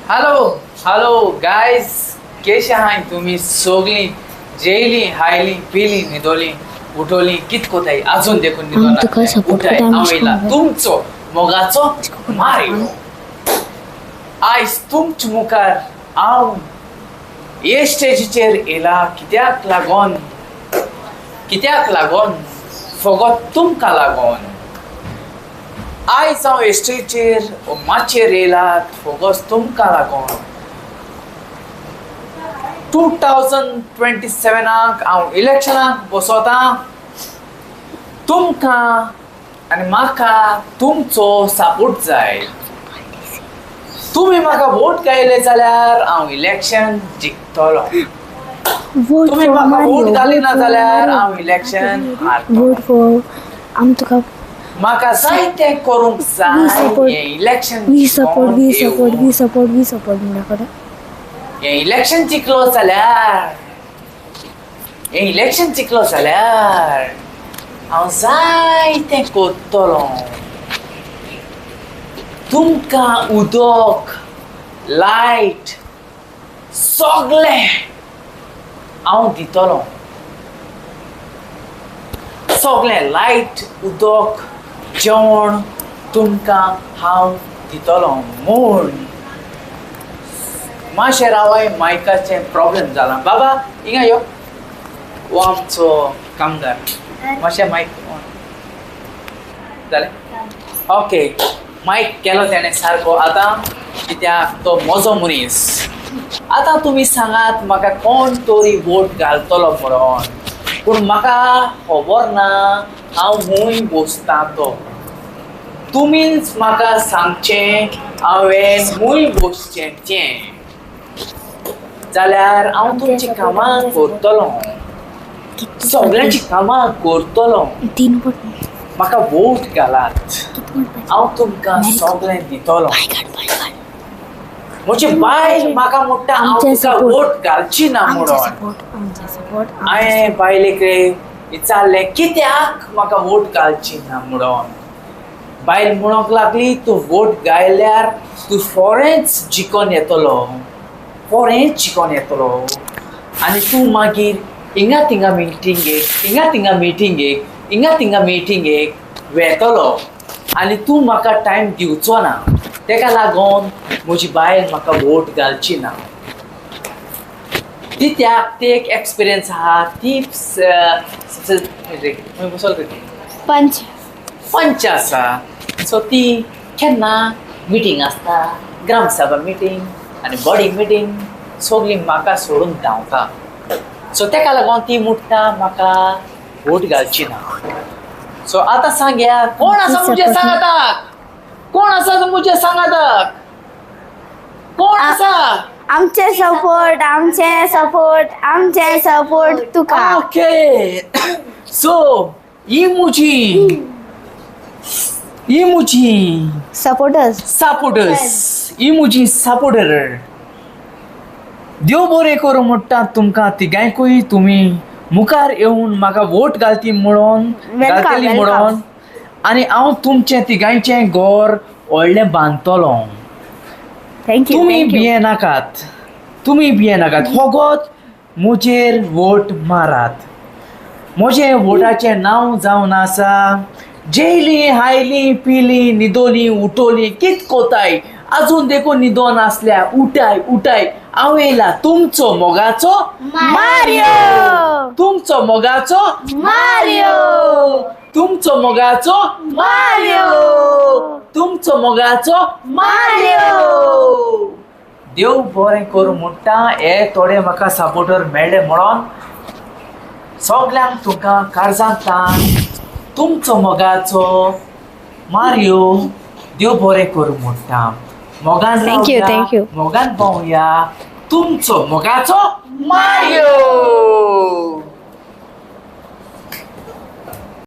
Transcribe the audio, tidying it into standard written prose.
hello hello guys केश आहाय तुम्ही सगळी जेली हायली पिली न्हिदोली उठोली कितकोताय अजून देखून तुका न्हिदोना support उठाय करता आवयला आमच्या तुमचो मोगाचो मारियो आयज तुमच्या मुखार हांव हे स्टेजीचेर येला कित्याक लागोन फकत तुमकां लागोन आयज हांव हे स्टेजीचेर माचयेर येयला फकत तुमकां लागोन 2027 हांव इलेक्शनाक बसोतां तुमकां आनी म्हाका तुमचो सपोर्ट जाय तुम्ही म्हाका वोट घायले जाल्यार हांव इलेक्शन जिखतलो तुम्ही म्हाका वोट घाली ना जाल्यार हांव इलेक्शन हारतलो वोट फॉर आम तुका म्हाका जायतें करूंक जाय हें इलेक्शन वी सपोर्ट म्हणा कडेन हें इलेक्शन जिखलो जाल्यार हांव जायतें करतलो तुमकां उदक लायट सगळें हांव दितलो सगळें लायट उदक जेवण तुमकां हांव दितलो म्हूण मातशें रावय मायकाचें प्रॉब्लेम जाला बाबा हिंगा यो हो आमचो कामदार मातशें मायक जालें ओके मायक केलो तेणें सारको आतां कित्याक तो म्हजो मनीस आतां तुमी सांगात म्हाका कोण तरी वोट घालतलो म्हणून पूण म्हाका खबर ना हांव खूंय बसतां तो तुमीच म्हाका सांगचें हांवें खूंय बसचें तें जाल्यार हांव तुमचीं कामां करतलो सगळ्यांची कामां करतलो म्हाका वोट घालात हांव तुमकां सगळें दितलो म्हजी बायल म्हाका म्हणटा हांव तुका वोट घालची ना म्हणून हांवें बायलेक विचारलें कित्याक म्हाका वोट घालची ना म्हणून बायल म्हणूंक लागली तूं वोट घायल्यार तूं फॉरेंच जिखून येतलो आनी तूं मागीर हिंगा थिंगा मिटिंगेक वेतलो आनी तूं म्हाका टायम दिवचो ना तेका लागून म्हजी बायल म्हाका वोट घालची ना कित्याक ती एक एक्सपिरियन्स आहा ती पंच आसा सो ती केन्ना मिटींग आसता ग्रामसभा मिटींग आनी बॉडी मिटींग सगळी म्हाका सोडून धांवता सो तेका लागून ती म्हणटा म्हाका वोट घालची ना सो आतां सांगया कोण आसा म्हजे सांगाताक कोण आसा आमचे सपोर्ट तुका ओके सो ही मुजी सपोर्टर्स ही मुजी सपोर्टर देव बरें करूं म्हणटा तुमकां तिगांयकूय तुमी मुखार येवन म्हाका वोट घालतली म्हणून आनी हांव तुमचें तिगांयचें घर व्हडलें बांदतलो तुमी भिये नाकात फकत म्हजेर वोट मारात म्हजें वोटाचें नांव जावन आसा जेयली हायली पिली न्हिदोली उठोली कित कोताय अजून देखून न्हिदोन आसल्या उठाय हांव येयला तुमचो मोगाचो मारियो देव बरें करूं म्हणटा हे थोडे म्हाका सपोर्टर मेळ्ळे म्हणून सगळ्यांक तुका कारजांतान तुमचो मोगाचो मारियो देव बरें करूं म्हणटा मोगान मोगान पावया तुमचो मोगाचो मारियो